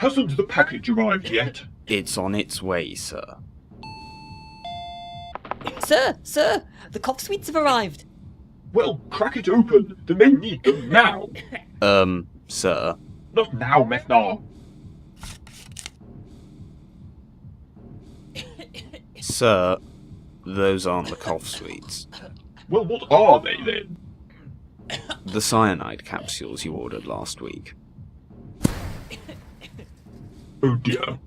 Hasn't the package arrived yet? It's on its way, sir. Sir, the cough sweets have arrived. Well, crack it open. The men need them now. Sir. Not now, Methnar. Sir, those aren't the cough sweets. Well, what are they then? The cyanide capsules you ordered last week. Oh dear.